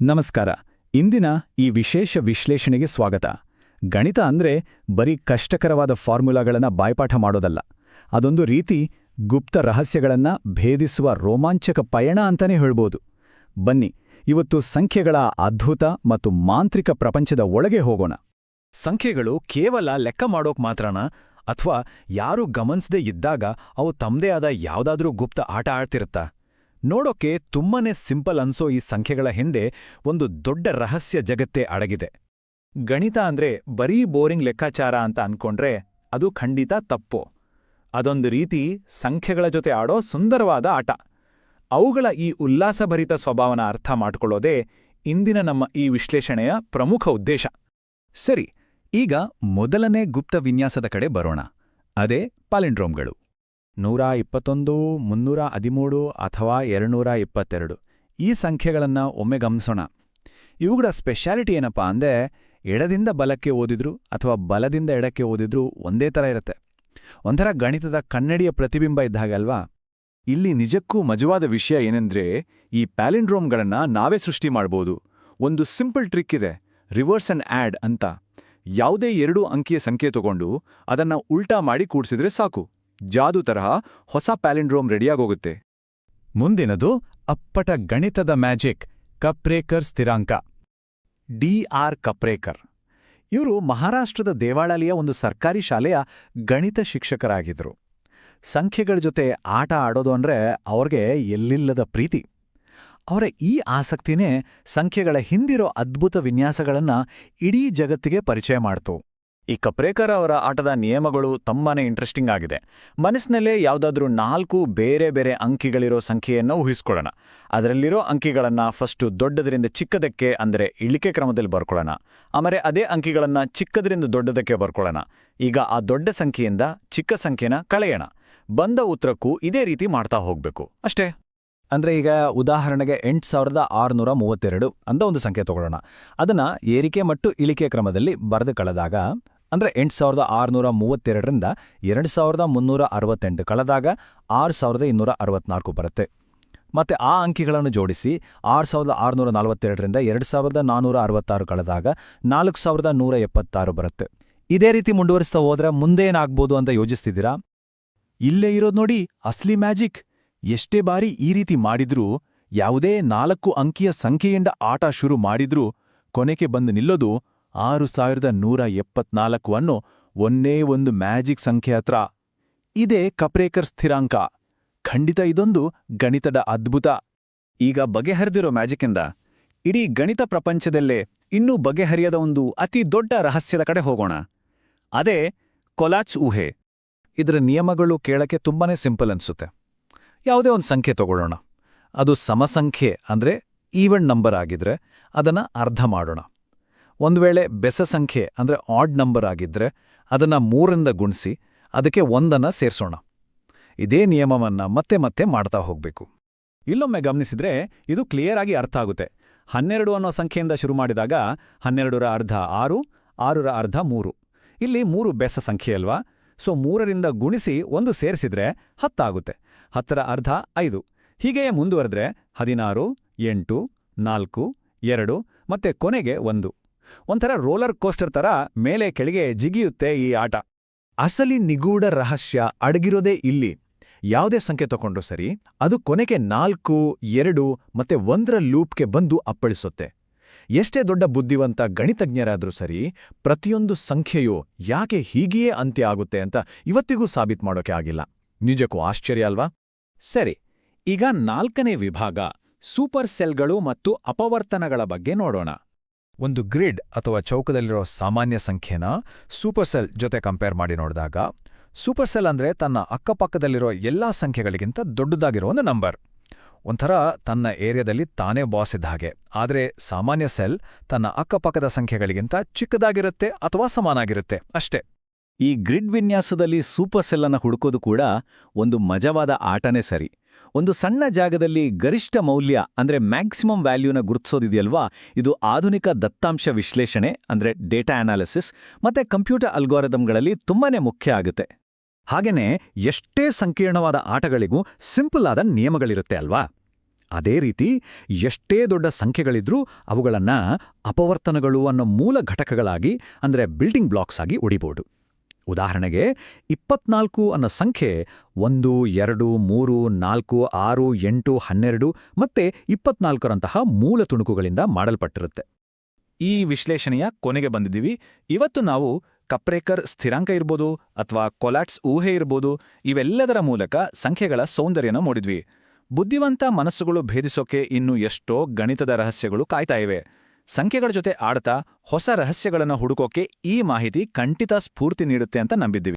ನಮಸ್ಕಾರ. ಇಂದಿನ ಈ ವಿಶೇಷ ವಿಶ್ಲೇಷಣೆಗೆ ಸ್ವಾಗತ. ಗಣಿತ ಅಂದ್ರೆ ಬರೀ ಕಷ್ಟಕರವಾದ ಫಾರ್ಮುಲಾಗಳನ್ನ ಬಾಯ್ಪಾಠ ಮಾಡೋದಲ್ಲ. ಅದೊಂದು ರೀತಿ ಗುಪ್ತ ರಹಸ್ಯಗಳನ್ನ ಭೇದಿಸುವ ರೋಮಾಂಚಕ ಪಯಣ ಅಂತಾನೆ ಹೇಳ್ಬೋದು. ಬನ್ನಿ, ಇವತ್ತು ಸಂಖ್ಯೆಗಳ ಅದ್ಭುತ ಮತ್ತು ಮಾಂತ್ರಿಕ ಪ್ರಪಂಚದ ಒಳಗೆ ಹೋಗೋಣ. ಸಂಖ್ಯೆಗಳು ಕೇವಲ ಲೆಕ್ಕ ಮಾಡೋಕ್ ಮಾತ್ರನಾ, ಅಥವಾ ಯಾರೂ ಗಮನಿಸದೇ ಇದ್ದಾಗ ಅವು ತಮ್ಮದೇ ಆದ ಯಾವುದಾದ್ರೂ ಗುಪ್ತ ಆಟ ಆಡ್ತಿರುತ್ತಾ? ನೋಡೋಕೆ ತುಂಬಾನೇ ಸಿಂಪಲ್ ಅನ್ಸೋ ಈ ಸಂಖ್ಯೆಗಳ ಹಿಂದೆ ಒಂದು ದೊಡ್ಡ ರಹಸ್ಯ ಜಗತ್ತೇ ಅಡಗಿದೆ. ಗಣಿತ ಅಂದ್ರೆ ಬರೀ ಬೋರಿಂಗ್ ಲೆಕ್ಕಾಚಾರ ಅಂತ ಅನ್ಕೊಂಡ್ರೆ ಅದು ಖಂಡಿತ ತಪ್ಪು. ಅದೊಂದು ರೀತಿ ಸಂಖ್ಯೆಗಳ ಜೊತೆ ಆಡೋ ಸುಂದರವಾದ ಆಟ. ಅವುಗಳ ಈ ಉಲ್ಲಾಸಭರಿತ ಸ್ವಭಾವನ ಅರ್ಥ ಮಾಡ್ಕೊಳ್ಳೋದೇ ಇಂದಿನ ನಮ್ಮ ಈ ವಿಶ್ಲೇಷಣೆಯ ಪ್ರಮುಖ ಉದ್ದೇಶ. ಸರಿ, ಈಗ ಮೊದಲನೇ ಗುಪ್ತ ವಿನ್ಯಾಸದ ಕಡೆ ಬರೋಣ. ಅದೇ ಪಾಲಿಂಡ್ರೋಮ್ಗಳು. 121, 313 ಅಥವಾ 222 ಈ ಸಂಖ್ಯೆಗಳನ್ನ ಒಮ್ಮೆ ಗಮನಿಸೋಣ. ಇವುಗಳ ಸ್ಪೆಷಾಲಿಟಿ ಏನಪ್ಪಾ ಅಂದ್ರೆ, ಎಡದಿಂದ ಬಲಕ್ಕೆ ಓದಿದ್ರು ಅಥವಾ ಬಲದಿಂದ ಎಡಕ್ಕೆ ಓದಿದ್ರು ಒಂದೇ ಥರ ಇರುತ್ತೆ. ಒಂಥರ ಗಣಿತದ ಕನ್ನಡಿಯ ಪ್ರತಿಬಿಂಬ ಇದ್ದಾಗಲ್ವಾ? ಇಲ್ಲಿ ನಿಜಕ್ಕೂ ಮಜವಾದ ವಿಷಯ ಏನೆಂದ್ರೆ, ಈ ಪ್ಯಾಲಿಂಡ್ರೋಮ್ಗಳನ್ನ ನಾವೇ ಸೃಷ್ಟಿ ಮಾಡ್ಬೋದು. ಒಂದು ಸಿಂಪಲ್ ಟ್ರಿಕ್ ಇದೆ, ರಿವರ್ಸ್ ಅಂಡ್ ಆಡ್ ಅಂತ. ಯಾವುದೇ 2 ಅಂಕಿಯ ಸಂಖ್ಯೆ ತಗೊಂಡು ಅದನ್ನ ಉಲ್ಟಾ ಮಾಡಿ ಕೂಡಿಸಿದ್ರೆ ಸಾಕು, ಜಾದು ತರಹ ಹೊಸ ಪ್ಯಾಲಿಂಡ್ರೋಮ್ ರೆಡಿಯಾಗೋಗುತ್ತೆ. ಮುಂದಿನದು ಅಪ್ಪಟ ಗಣಿತದ ಮ್ಯಾಜಿಕ್, ಕಪ್ರೇಕರ್ ಸ್ಥಿರಾಂಕ. ಡಿ.ಆರ್. ಕಪ್ರೇಕರ್ ಇವರು ಮಹಾರಾಷ್ಟ್ರದ ದೇವಾಳಲಿಯ ಒಂದು ಸರ್ಕಾರಿ ಶಾಲೆಯ ಗಣಿತ ಶಿಕ್ಷಕರಾಗಿದ್ರು. ಸಂಖ್ಯೆಗಳ ಜೊತೆ ಆಟ ಆಡೋದು ಅಂದ್ರೆ ಅವ್ರಿಗೆ ಎಲ್ಲಿಲ್ಲದ ಪ್ರೀತಿ. ಅವರ ಈ ಆಸಕ್ತಿನೇ ಸಂಖ್ಯೆಗಳ ಹಿಂದಿರೋ ಅದ್ಭುತ ವಿನ್ಯಾಸಗಳನ್ನ ಇಡೀ ಜಗತ್ತಿಗೆ ಪರಿಚಯ ಮಾಡ್ತು. ಈ ಕಪ್ರೇಕರ್ ಅವರ ಆಟದ ನಿಯಮಗಳು ತುಂಬಾನೇ ಇಂಟ್ರೆಸ್ಟಿಂಗ್ ಆಗಿದೆ. ಮನಸ್ಸಿನಲ್ಲೇ ಯಾವುದಾದ್ರೂ 4 ಬೇರೆ ಬೇರೆ ಅಂಕಿಗಳಿರೋ ಸಂಖ್ಯೆಯನ್ನು ಊಹಿಸ್ಕೊಳ್ಳೋಣ. ಅದರಲ್ಲಿರೋ ಅಂಕಿಗಳನ್ನ ಫಸ್ಟು ದೊಡ್ಡದರಿಂದ ಚಿಕ್ಕದಕ್ಕೆ ಅಂದರೆ ಇಳಿಕೆ ಕ್ರಮದಲ್ಲಿ ಬರ್ಕೊಳ್ಳೋಣ. ಆಮೇಲೆ ಅದೇ ಅಂಕಿಗಳನ್ನ ಚಿಕ್ಕದರಿಂದ ದೊಡ್ಡದಕ್ಕೆ ಬರ್ಕೊಳ್ಳೋಣ. ಈಗ ಆ ದೊಡ್ಡ ಸಂಖ್ಯೆಯಿಂದ ಚಿಕ್ಕ ಸಂಖ್ಯೆನ ಕಳೆಯೋಣ. ಬಂದ ಉತ್ತರಕ್ಕೂ ಇದೇ ರೀತಿ ಮಾಡ್ತಾ ಹೋಗ್ಬೇಕು ಅಷ್ಟೇ. ಅಂದ್ರೆ ಈಗ ಉದಾಹರಣೆಗೆ 8632 ಅಂತ ಒಂದು ಸಂಖ್ಯೆ ತಗೊಳ್ಳೋಣ. ಅದನ್ನ ಏರಿಕೆ ಮತ್ತು ಇಳಿಕೆ ಕ್ರಮದಲ್ಲಿ ಬರೆದು ಕಳೆದಾಗ, ಅಂದ್ರೆ 8632ರಿಂದ 2368 ಕಳೆದಾಗ 6264 ಬರುತ್ತೆ. ಮತ್ತೆ ಆ ಅಂಕಿಗಳನ್ನು ಜೋಡಿಸಿ 6642ರಿಂದ 2466 ಕಳೆದಾಗ 4176 ಬರುತ್ತೆ. ಇದೇ ರೀತಿ ಮುಂದುವರಿಸ್ತಾ ಹೋದ್ರೆ ಮುಂದೇನಾಗ್ಬೋದು ಅಂತ ಯೋಚಿಸ್ತಿದ್ದೀರಾ? ಇಲ್ಲೇ ಇರೋದು ನೋಡಿ ಅಸ್ಲಿ ಮ್ಯಾಜಿಕ್. ಎಷ್ಟೇ ಬಾರಿ ಈ ರೀತಿ ಮಾಡಿದ್ರೂ, ಯಾವುದೇ 4 ಅಂಕಿಯ ಸಂಖ್ಯೆಯಿಂದ ಆಟ ಶುರು ಮಾಡಿದ್ರೂ ಕೊನೆಗೆ ಬಂದು ನಿಲ್ಲೋದು 6174 ಅನ್ನೋ ಒಂದೇ ಒಂದು ಮ್ಯಾಜಿಕ್ ಸಂಖ್ಯೆ ಹತ್ರ. ಇದೇ ಕಪ್ರೇಕರ್ ಸ್ಥಿರಾಂಕ. ಖಂಡಿತ ಇದೊಂದು ಗಣಿತದ ಅದ್ಭುತ. ಈಗ ಬಗೆಹರಿದಿರೋ ಮ್ಯಾಜಿಕ್ಕಿಂದ ಇಡೀ ಗಣಿತ ಪ್ರಪಂಚದಲ್ಲೇ ಇನ್ನೂ ಬಗೆಹರಿಯದ ಒಂದು ಅತಿ ದೊಡ್ಡ ರಹಸ್ಯದ ಕಡೆ ಹೋಗೋಣ. ಅದೇ ಕೊಲಾಚ್ ಊಹೆ. ಇದರ ನಿಯಮಗಳು ಕೇಳಕ್ಕೆ ತುಂಬಾನೇ ಸಿಂಪಲ್ ಅನ್ಸುತ್ತೆ. ಯಾವುದೇ ಒಂದು ಸಂಖ್ಯೆ ತಗೊಳ್ಳೋಣ. ಅದು ಸಮಸಂಖ್ಯೆ ಅಂದ್ರೆ ಈವನ್ ನಂಬರ್ ಆಗಿದ್ರೆ ಅದನ್ನ ಅರ್ಧ ಮಾಡೋಣ. ಒಂದು ವೇಳೆ ಬೆಸ ಸಂಖ್ಯೆ ಅಂದ್ರೆ ಆಡ್ ನಂಬರ್ ಆಗಿದ್ರೆ ಅದನ್ನ 3ರಿಂದ ಗುಣಿಸಿ ಅದಕ್ಕೆ 1ಅನ್ನ ಸೇರ್ಸೋಣ. ಇದೇ ನಿಯಮವನ್ನ ಮತ್ತೆ ಮತ್ತೆ ಮಾಡ್ತಾ ಹೋಗ್ಬೇಕು. ಇಲ್ಲೊಮ್ಮೆ ಗಮನಿಸಿದ್ರೆ ಇದು ಕ್ಲಿಯರ್ ಆಗಿ ಅರ್ಥ ಆಗುತ್ತೆ. 12 ಅನ್ನೋ ಸಂಖ್ಯೆಯಿಂದ ಶುರು ಮಾಡಿದಾಗ 12ರ ಅರ್ಧ 6, 6ರ ಅರ್ಧ 3. ಇಲ್ಲಿ 3 ಬೆಸ ಸಂಖ್ಯೆ ಅಲ್ವಾ? ಸೊ 3ರಿಂದ ಗುಣಿಸಿ 1 ಸೇರಿಸಿದ್ರೆ 10 ಆಗುತ್ತೆ. 10ರ ಅರ್ಧ 5. ಹೀಗೆಯೇ ಮುಂದುವರೆದ್ರೆ 16, 8, 4, 2 ಮತ್ತೆ ಕೊನೆಗೆ 1. ಒಂಥರ ರೋಲರ್ ಕೋಸ್ಟರ್ ತರ ಮೇಲೆ ಕೆಳಗೆ ಜಿಗಿಯುತ್ತೆ ಈ ಆಟ. ಅಸಲಿ ನಿಗೂಢ ರಹಸ್ಯ ಅಡಗಿರೋದೇ ಇಲ್ಲಿ. ಯಾವುದೇ ಸಂಖ್ಯೆ ತಗೊಂಡ್ರೂ ಸರಿ, ಅದು ಕೊನೆಗೆ 4, 2 ಮತ್ತೆ 1ರ ಲೂಪ್ಗೆ ಬಂದು ಅಪ್ಪಳಿಸುತ್ತೆ. ಎಷ್ಟೇ ದೊಡ್ಡ ಬುದ್ಧಿವಂತ ಗಣಿತಜ್ಞರಾದ್ರೂ ಸರಿ, ಪ್ರತಿಯೊಂದು ಸಂಖ್ಯೆಯೂ ಯಾಕೆ ಹೀಗೆಯೇ ಅಂತ್ಯ ಆಗುತ್ತೆ ಅಂತ ಇವತ್ತಿಗೂ ಸಾಬೀತು ಮಾಡೋಕೆ ಆಗಿಲ್ಲ. ನಿಜಕ್ಕೂ ಆಶ್ಚರ್ಯ ಅಲ್ವಾ? ಸರಿ, ಈಗ 4ನೇ ವಿಭಾಗ, ಸೂಪರ್ ಸೆಲ್ಗಳು ಮತ್ತು ಅಪವರ್ತನಗಳ ಬಗ್ಗೆ ನೋಡೋಣ. ಒಂದು ಗ್ರಿಡ್ ಅಥವಾ ಚೌಕದಲ್ಲಿರೋ ಸಾಮಾನ್ಯ ಸಂಖ್ಯೆನ ಸೂಪರ್ ಸೆಲ್ ಜೊತೆ ಕಂಪೇರ್ ಮಾಡಿ ನೋಡಿದಾಗ, ಸೂಪರ್ ಸೆಲ್ ಅಂದ್ರೆ ತನ್ನ ಅಕ್ಕಪಕ್ಕದಲ್ಲಿರೋ ಎಲ್ಲಾ ಸಂಖ್ಯೆಗಳಿಗಿಂತ ದೊಡ್ಡದಾಗಿರೋ ಒಂದು ನಂಬರ್. ಒಂಥರ ತನ್ನ ಏರಿಯಾದಲ್ಲಿ ತಾನೇ ಬಾಸ್ ಇದ್ದ ಹಾಗೆ. ಆದರೆ ಸಾಮಾನ್ಯ ಸೆಲ್ ತನ್ನ ಅಕ್ಕಪಕ್ಕದ ಸಂಖ್ಯೆಗಳಿಗಿಂತ ಚಿಕ್ಕದಾಗಿರುತ್ತೆ ಅಥವಾ ಸಮಾನಾಗಿರುತ್ತೆ ಅಷ್ಟೇ. ಈ ಗ್ರಿಡ್ ವಿನ್ಯಾಸದಲ್ಲಿ ಸೂಪರ್ ಸೆಲ್ ಅನ್ನು ಹುಡುಕೋದು ಕೂಡ ಒಂದು ಮಜವಾದ ಆಟನೇ ಸರಿ. ಒಂದು ಸಣ್ಣ ಜಾಗದಲ್ಲಿ ಗರಿಷ್ಠ ಮೌಲ್ಯ ಅಂದ್ರೆ ಮ್ಯಾಕ್ಸಿಮಮ್ ವ್ಯಾಲ್ಯೂನ ಗುರುತಿಸೋದಿದೆಯಲ್ವಾ, ಇದು ಆಧುನಿಕ ದತ್ತಾಂಶ ವಿಶ್ಲೇಷಣೆ ಅಂದ್ರೆ ಡೇಟಾ ಅನಾಲಿಸಿಸ್ ಮತ್ತೆ ಕಂಪ್ಯೂಟರ್ ಅಲ್ಗಾರಿದಮ್ಗಳಲ್ಲಿ ತುಂಬಾನೇ ಮುಖ್ಯ ಆಗುತ್ತೆ. ಹಾಗೇನೇ ಎಷ್ಟೇ ಸಂಕೀರ್ಣವಾದ ಆಟಗಳಿಗೂ ಸಿಂಪಲ್ ಆದ ನಿಯಮಗಳಿರುತ್ತೆ ಅಲ್ವಾ? ಅದೇ ರೀತಿ ಎಷ್ಟೇ ದೊಡ್ಡ ಸಂಖ್ಯೆಗಳಿದ್ರೂ ಅವುಗಳನ್ನು ಅಪವರ್ತನಗಳು ಅನ್ನೋ ಮೂಲ ಘಟಕಗಳಾಗಿ ಅಂದರೆ ಬಿಲ್ಡಿಂಗ್ ಬ್ಲಾಕ್ಸ್ ಆಗಿ ಉಳಿಬಹುದು. ಉದಾಹರಣೆಗೆ 24 ಅನ್ನೋ ಸಂಖ್ಯೆ 1, 2, 3, 4, 6, 8, 12 ಮತ್ತೆ 24ರಂತಹ ಮೂಲ ತುಣುಕುಗಳಿಂದ ಮಾಡಲ್ಪಟ್ಟಿರುತ್ತೆ. ಈ ವಿಶ್ಲೇಷಣೆಯ ಕೊನೆಗೆ ಬಂದಿದ್ದೀವಿ. ಇವತ್ತು ನಾವು ಕಪ್ರೇಕರ್ ಸ್ಥಿರಾಂಕ ಇರ್ಬೋದು ಅಥವಾ ಕೊಲಾಟ್ಸ್ ಊಹೆ ಇರ್ಬೋದು, ಇವೆಲ್ಲದರ ಮೂಲಕ ಸಂಖ್ಯೆಗಳ ಸೌಂದರ್ಯನ ನೋಡಿದ್ವಿ. ಬುದ್ಧಿವಂತ ಮನಸ್ಸುಗಳು ಭೇದಿಸೋಕೆ ಇನ್ನೂ ಎಷ್ಟೋ ಗಣಿತದ ರಹಸ್ಯಗಳು ಕಾಯ್ತಾ ಇವೆ. ಸಂಖ್ಯೆಗಳ ಜೊತೆ ಆಡ್ತಾ ಹೊಸ ರಹಸ್ಯಗಳನ್ನು ಹುಡುಕೋಕೆ ಈ ಮಾಹಿತಿ ಖಂಡಿತ ಸ್ಫೂರ್ತಿ ನೀಡುತ್ತೆ ಅಂತ ನಂಬಿದ್ದೀವಿ.